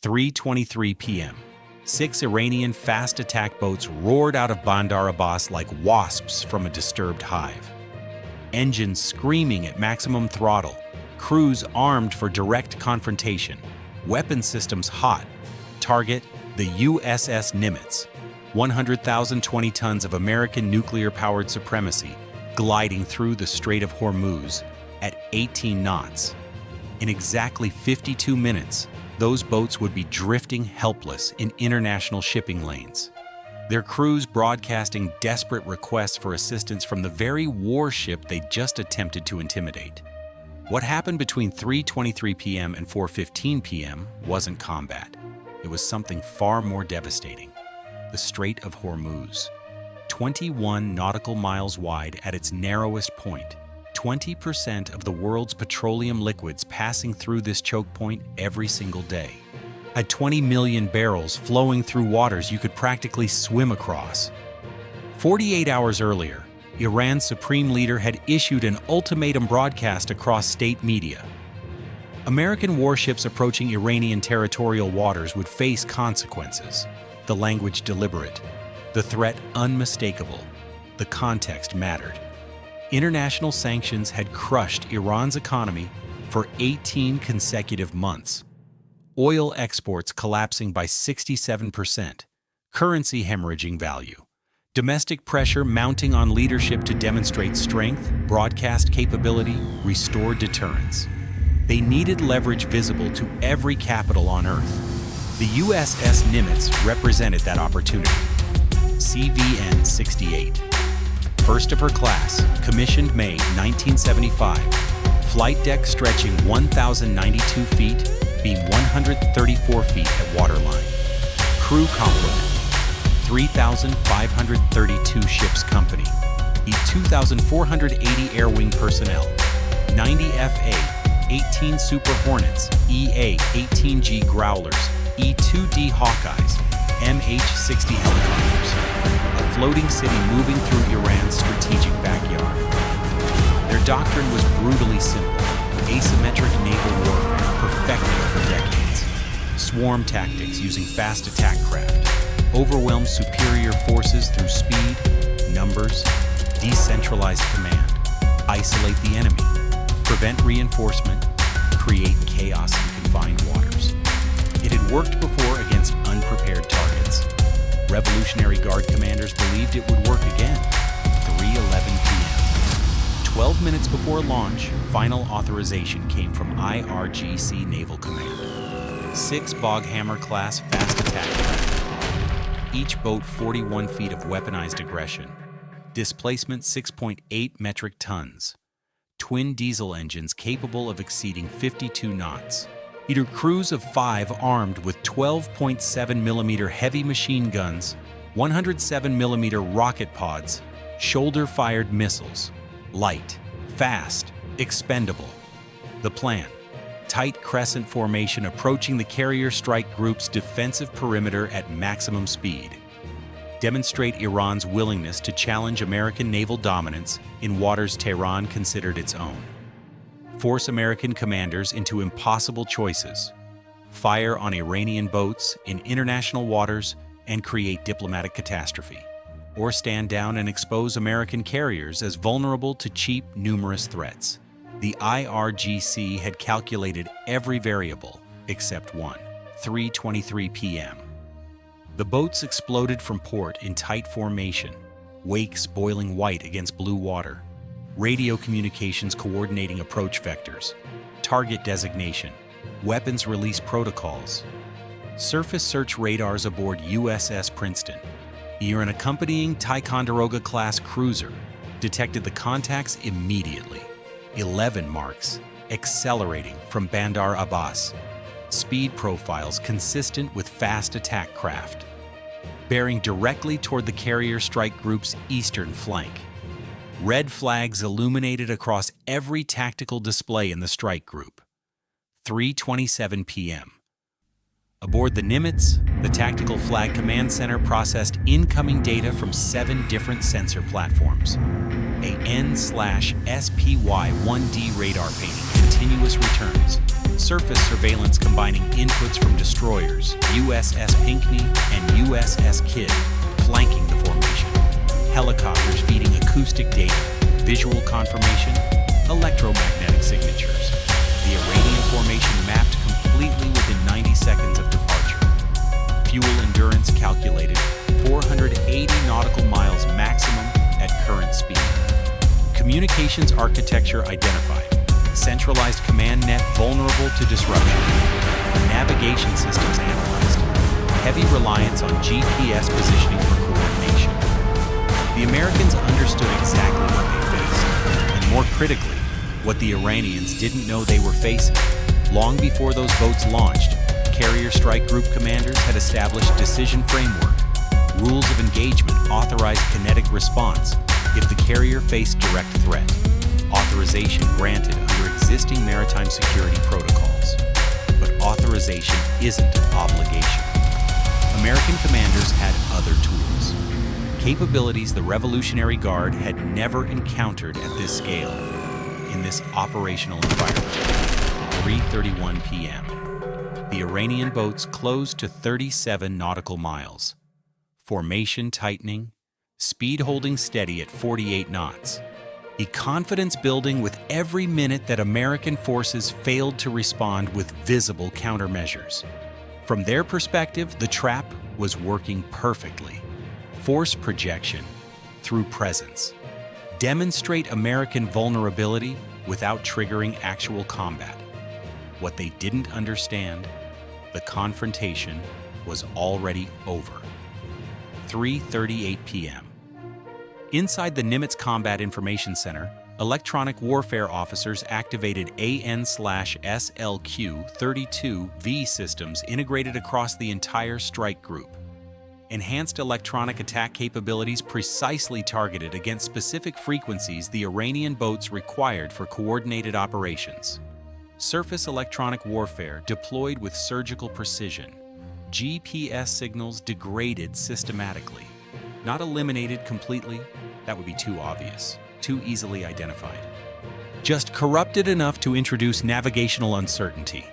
3:23 p.m. 6 Iranian fast attack boats roared out of Bandar Abbas like wasps from a disturbed hive. Engines screaming at maximum throttle, crews armed for direct confrontation, weapon systems hot. Target, the USS Nimitz, 100,020 tons of American nuclear-powered supremacy gliding through the Strait of Hormuz at 18 knots. In exactly 52 minutes, those boats would be drifting helpless in international shipping lanes, their crews broadcasting desperate requests for assistance from the very warship they just attempted to intimidate. What happened between 3:23 p.m. and 4:15 p.m. wasn't combat. It was something far more devastating. The Strait of Hormuz, 21 nautical miles wide at its narrowest point, 20% of the world's petroleum liquids passing through this choke point every single day. At 20 million barrels flowing through waters you could practically swim across. 48 hours earlier, Iran's supreme leader had issued an ultimatum broadcast across state media. American warships approaching Iranian territorial waters would face consequences. The language deliberate, the threat unmistakable, the context mattered. International sanctions had crushed Iran's economy for 18 consecutive months. Oil exports collapsing by 67%, currency hemorrhaging value, domestic pressure mounting on leadership to demonstrate strength, broadcast capability, restore deterrence. They needed leverage visible to every capital on Earth. The USS Nimitz represented that opportunity. CVN 68. First of her class, commissioned May 1975. Flight deck stretching 1,092 feet, beam 134 feet at waterline. Crew complement, 3,532 ships company, 2,480 air wing personnel, 90 FA, 18 Super Hornets, EA 18G Growlers, E-2D Hawkeyes, MH-60 helicopters. A floating city moving through Iran's strategic backyard. Their doctrine was brutally simple: asymmetric naval warfare perfected for decades. Swarm tactics using fast attack craft. Overwhelm superior forces through speed, numbers, decentralized command. Isolate the enemy. Prevent reinforcement. Create chaos in confined waters. It had worked before against unprepared targets. Revolutionary Guard commanders believed it would work again. 3:11 p.m. 12 minutes before launch, final authorization came from IRGC Naval Command. 6 Boghammer-class fast attack craft. Each boat 41 feet of weaponized aggression. Displacement 6.8 metric tons. Twin diesel engines capable of exceeding 52 knots. Either crews of 5 armed with 12.7mm heavy machine guns, 107mm rocket pods, shoulder-fired missiles. Light, fast, expendable. The plan: tight crescent formation approaching the carrier strike group's defensive perimeter at maximum speed. Demonstrate Iran's willingness to challenge American naval dominance in waters Tehran considered its own. Force American commanders into impossible choices. Fire on Iranian boats in international waters and create diplomatic catastrophe. Or stand down and expose American carriers as vulnerable to cheap, numerous threats. The IRGC had calculated every variable except one. 3:23 p.m. The boats exploded from port in tight formation, wakes boiling white against blue water. Radio communications coordinating approach vectors, target designation, weapons release protocols. Surface search radars aboard USS Princeton, an accompanying Ticonderoga-class cruiser, detected the contacts immediately. 11 marks, accelerating from Bandar Abbas. Speed profiles consistent with fast attack craft, bearing directly toward the carrier strike group's eastern flank. Red flags illuminated across every tactical display in the strike group. 3:27 p.m. Aboard the Nimitz, the Tactical Flag Command Center processed incoming data from 7 different sensor platforms. A N/SPY-1D radar painting continuous returns, Surface surveillance combining inputs from destroyers, USS Pinckney and USS Kidd, flanking the formation. Helicopters feeding acoustic data, visual confirmation, electromagnetic signatures. The Iranian formation mapped completely within 90 seconds of departure. Fuel endurance calculated 480 nautical miles maximum at current speed. Communications architecture identified. Centralized command net vulnerable to disruption. Navigation systems analyzed. Heavy reliance on GPS positioning for coordination. The Americans understood exactly what they faced, and more critically, what the Iranians didn't know they were facing. Long before those boats launched, Carrier Strike Group commanders had established decision framework. Rules of engagement authorized kinetic response if the carrier faced direct threat. Authorization granted under existing maritime security protocols. But authorization isn't an obligation. American commanders had other tools. Capabilities the Revolutionary Guard had never encountered at this scale, in this operational environment. 3:31 p.m. The Iranian boats closed to 37 nautical miles. Formation tightening, speed holding steady at 48 knots. A confidence building with every minute that American forces failed to respond with visible countermeasures. From their perspective, the trap was working perfectly. Force projection through presence. Demonstrate American vulnerability without triggering actual combat. What they didn't understand, the confrontation was already over. 3:38 p.m. Inside the Nimitz Combat Information Center, electronic warfare officers activated AN/SLQ-32V systems integrated across the entire strike group. Enhanced electronic attack capabilities precisely targeted against specific frequencies the Iranian boats required for coordinated operations. Surface electronic warfare deployed with surgical precision. GPS signals degraded systematically. Not eliminated completely, that would be too obvious, too easily identified. Just corrupted enough to introduce navigational uncertainty.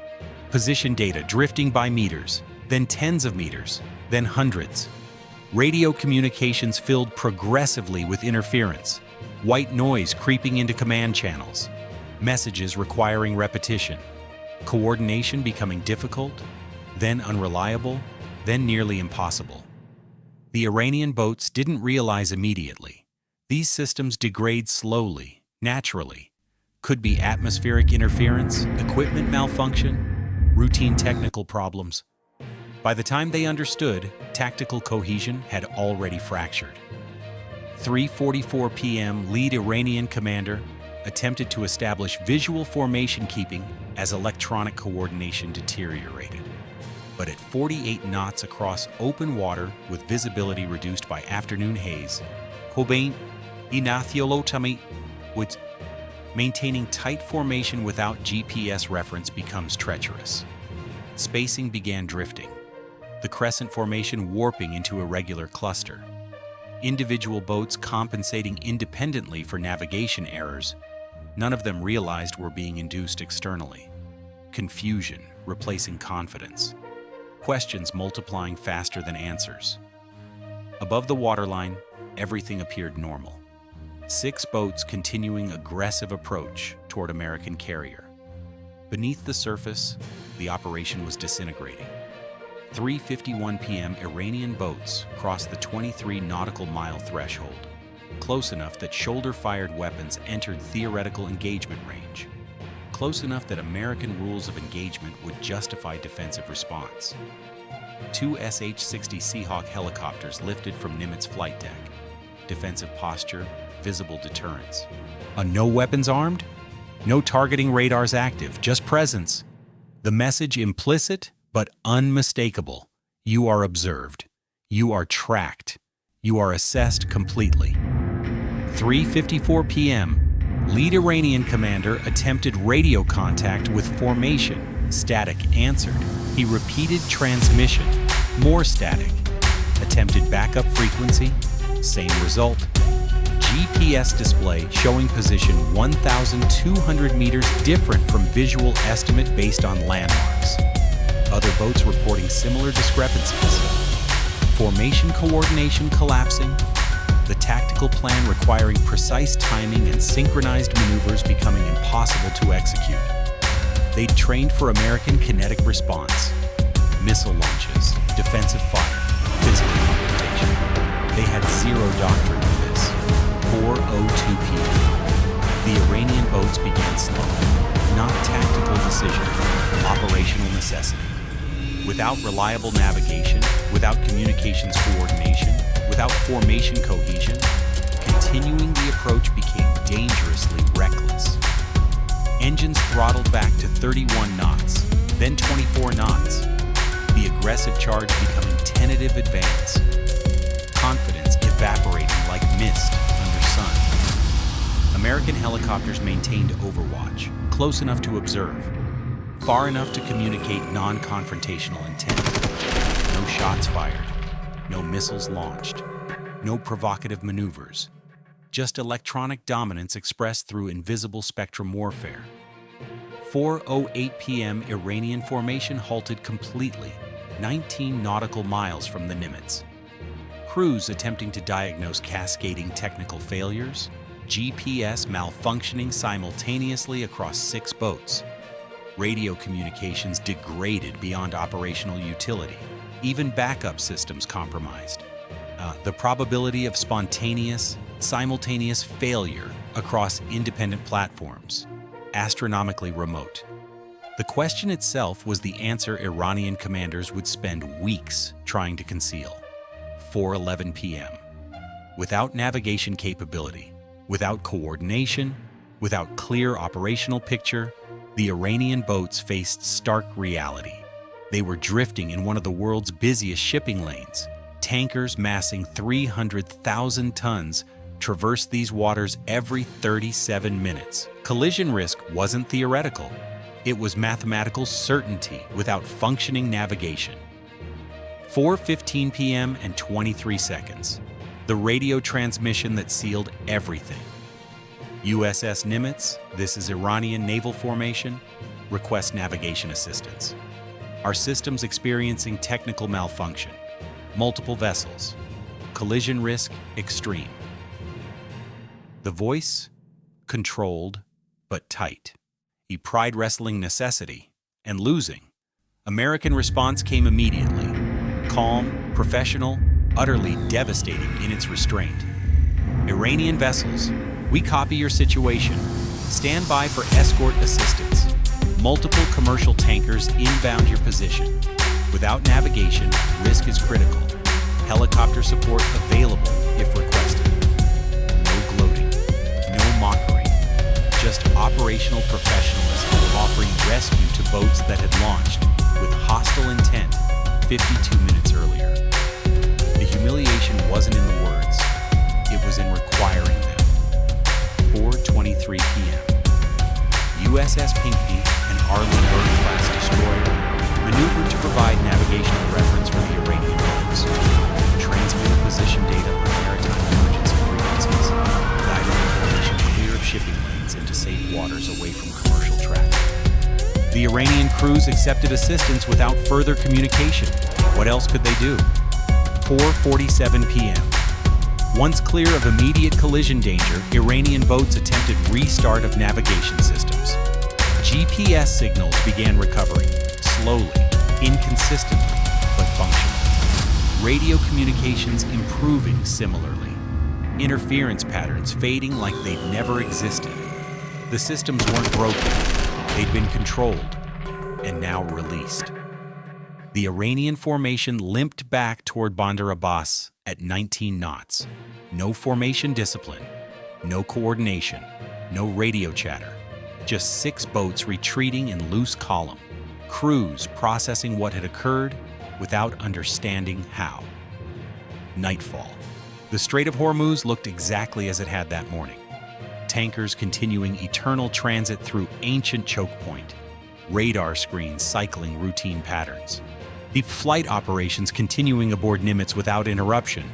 Position data drifting by meters, then tens of meters, then hundreds. Radio communications filled progressively with interference. White noise creeping into command channels. Messages requiring repetition. Coordination becoming difficult, then unreliable, then nearly impossible. The Iranian boats didn't realize immediately. These systems degrade slowly, naturally. Could be atmospheric interference, equipment malfunction, routine technical problems. By the time they understood, tactical cohesion had already fractured. 3:44 p.m. lead Iranian commander attempted to establish visual formation keeping as electronic coordination deteriorated. But at 48 knots across open water with visibility reduced by afternoon haze, Cobain Inathiolotami would maintaining tight formation without GPS reference becomes treacherous. Spacing began drifting, the crescent formation warping into a irregular cluster. Individual boats compensating independently for navigation errors, none of them realized were being induced externally. Confusion replacing confidence. Questions multiplying faster than answers. Above the waterline, everything appeared normal. 6 boats continuing aggressive approach toward American carrier. Beneath the surface, the operation was disintegrating. 3:51 p.m. Iranian boats crossed the 23 nautical mile threshold, close enough that shoulder-fired weapons entered theoretical engagement range. Close enough that American rules of engagement would justify defensive response. 2 SH-60 Seahawk helicopters lifted from Nimitz flight deck. Defensive posture, visible deterrence. A no weapons armed? No targeting radars active, just presence. The message implicit but unmistakable. You are observed. You are tracked. You are assessed completely. 3:54 p.m. Lead Iranian commander attempted radio contact with formation. Static answered. He repeated transmission. More static. Attempted backup frequency. Same result. GPS display showing position 1,200 meters different from visual estimate based on landmarks. Other boats reporting similar discrepancies. Formation coordination collapsing. The tactical plan requiring precise timing and synchronized maneuvers becoming impossible to execute. They'd trained for American kinetic response, missile launches, defensive fire, physical confrontation. They had zero doctrine for this. 4:02 p.m. The Iranian boats began slowly, not tactical decision, operational necessity. Without reliable navigation, without communications coordination, without formation cohesion, continuing the approach became dangerously reckless. Engines throttled back to 31 knots, then 24 knots. The aggressive charge becoming tentative advance. Confidence evaporating like mist under sun. American helicopters maintained overwatch, close enough to observe, far enough to communicate non-confrontational intent. No shots fired, no missiles launched, no provocative maneuvers, just electronic dominance expressed through invisible spectrum warfare. 4:08 p.m. Iranian formation halted completely, 19 nautical miles from the Nimitz. Crews attempting to diagnose cascading technical failures, GPS malfunctioning simultaneously across 6 boats. Radio communications degraded beyond operational utility, even backup systems compromised. The probability of spontaneous, simultaneous failure across independent platforms, astronomically remote. The question itself was the answer Iranian commanders would spend weeks trying to conceal. 4:11 p.m. Without navigation capability, without coordination, without clear operational picture, the Iranian boats faced stark reality. They were drifting in one of the world's busiest shipping lanes. Tankers massing 300,000 tons traversed these waters every 37 minutes. Collision risk wasn't theoretical. It was mathematical certainty without functioning navigation. 4:15 p.m. and 23 seconds. The radio transmission that sealed everything. USS Nimitz, this is Iranian naval formation, request navigation assistance. Our systems experiencing technical malfunction. Multiple vessels. Collision risk extreme. The voice, controlled but tight. A pride wrestling necessity and losing. American response came immediately. Calm, professional, utterly devastating in its restraint. Iranian vessels, we copy your situation. Stand by for escort assistance. Multiple commercial tankers inbound your position. Without navigation, risk is critical. Helicopter support available if requested. No gloating, no mockery, just operational professionalism offering rescue to boats that had launched with hostile intent 52 minutes earlier. The humiliation wasn't in the words, it was in requiring them. 4:23 p.m. USS Pinckney, an Arleigh Burke-class destroyer, maneuvered to provide navigational reference for the Iranian boats, transmitted position data on maritime emergency frequencies, guided the formation clear of shipping lanes into safe waters away from commercial traffic. The Iranian crews accepted assistance without further communication. What else could they do? 4:47 p.m. Once clear of immediate collision danger, Iranian boats attempted restart of navigation systems. GPS signals began recovering, slowly, inconsistently, but functionally. Radio communications improving similarly. Interference patterns fading like they'd never existed. The systems weren't broken, they'd been controlled, and now released. The Iranian formation limped back toward Bandar Abbas at 19 knots. No formation discipline, no coordination, no radio chatter. Just 6 boats retreating in loose column. Crews processing what had occurred without understanding how. Nightfall. The Strait of Hormuz looked exactly as it had that morning. Tankers continuing eternal transit through ancient choke point. Radar screens cycling routine patterns. The flight operations continuing aboard Nimitz without interruption.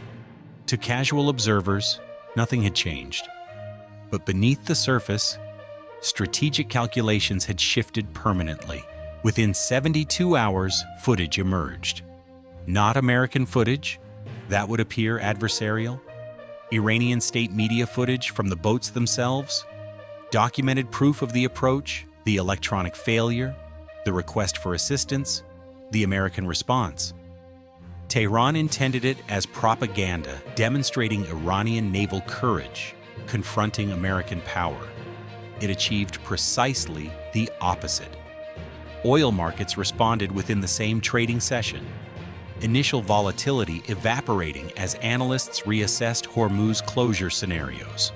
To casual observers, Nothing had changed. But beneath the surface, strategic calculations had shifted permanently. Within 72 hours, footage emerged. Not American footage, that would appear adversarial. Iranian state media footage from the boats themselves, documented proof of the approach, the electronic failure, the request for assistance, the American response. Tehran intended it as propaganda, demonstrating Iranian naval courage, confronting American power. It achieved precisely the opposite. Oil markets responded within the same trading session. Initial volatility evaporating as analysts reassessed Hormuz closure scenarios.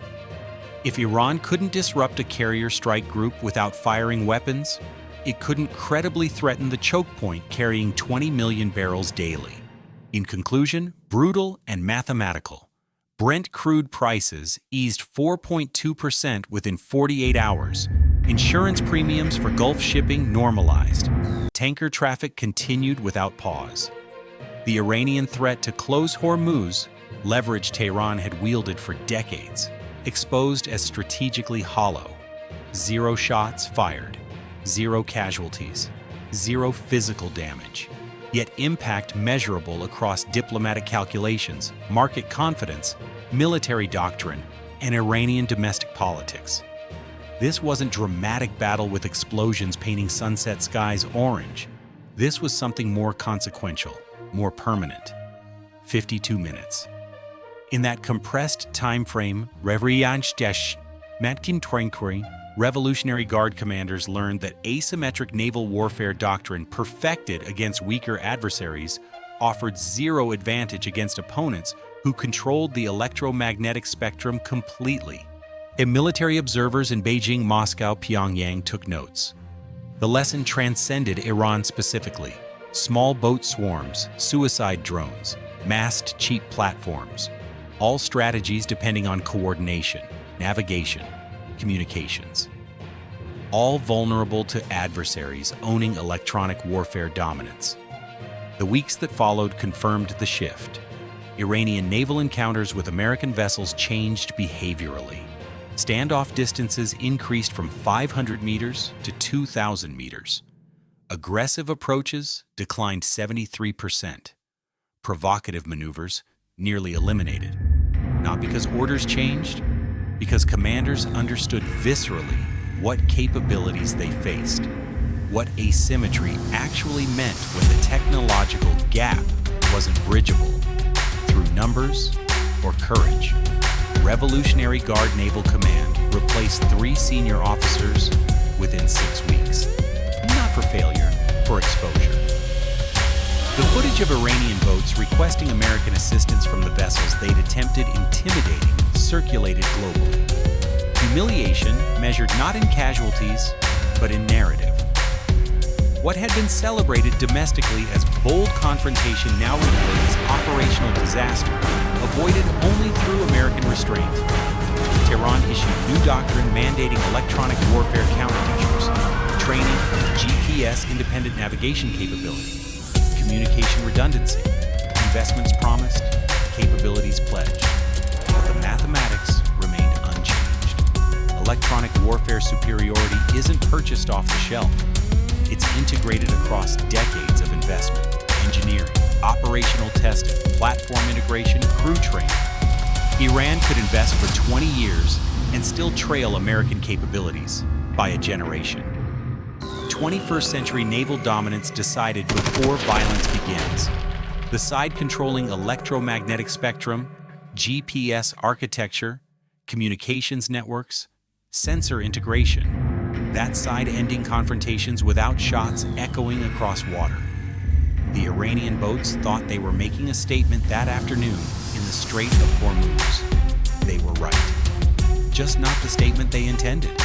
If Iran couldn't disrupt a carrier strike group without firing weapons, it couldn't credibly threaten the choke point carrying 20 million barrels daily. In conclusion, brutal and mathematical. Brent crude prices eased 4.2% within 48 hours. Insurance premiums for Gulf shipping normalized. Tanker traffic continued without pause. The Iranian threat to close Hormuz, leverage Tehran had wielded for decades, exposed as strategically hollow. 0 shots fired, 0 casualties, 0 physical damage, yet impact measurable across diplomatic calculations, market confidence, military doctrine, and Iranian domestic politics. This wasn't dramatic battle with explosions painting sunset skies orange. This was something more consequential, more permanent. 52 minutes. In that compressed time frame, Revolutionary Guard commanders learned that asymmetric naval warfare doctrine perfected against weaker adversaries offered 0 advantage against opponents who controlled the electromagnetic spectrum completely. And military observers in Beijing, Moscow, Pyongyang took notes. The lesson transcended Iran specifically. Small boat swarms, suicide drones, masked cheap platforms, all strategies depending on coordination, navigation, communications. All vulnerable to adversaries owning electronic warfare dominance. The weeks that followed confirmed the shift. Iranian naval encounters with American vessels changed behaviorally. Standoff distances increased from 500 meters to 2,000 meters. Aggressive approaches declined 73%. Provocative maneuvers nearly eliminated. Not because orders changed, because commanders understood viscerally what capabilities they faced, what asymmetry actually meant when the technological gap wasn't bridgeable through numbers or courage. Revolutionary Guard Naval Command replaced 3 senior officers within 6 weeks. Not for failure, for exposure. The footage of Iranian boats requesting American assistance from the vessels they'd attempted intimidating circulated globally. Humiliation measured not in casualties, but in narrative. What had been celebrated domestically as bold confrontation now revealed as operational disaster, avoided only through American restraint. Tehran issued new doctrine mandating electronic warfare countermeasures, training, GPS-independent navigation capability, communication redundancy, investments promised, capabilities pledged. But the mathematics remained unchanged. Electronic warfare superiority isn't purchased off the shelf. It's integrated across decades of investment, engineering, operational testing, platform integration, crew training. Iran could invest for 20 years and still trail American capabilities by a generation. 21st century naval dominance decided before violence begins. The side controlling electromagnetic spectrum, GPS architecture, communications networks, sensor integration. That side ending confrontations without shots echoing across water. The Iranian boats thought they were making a statement that afternoon in the Strait of Hormuz. They were right. Just not the statement they intended.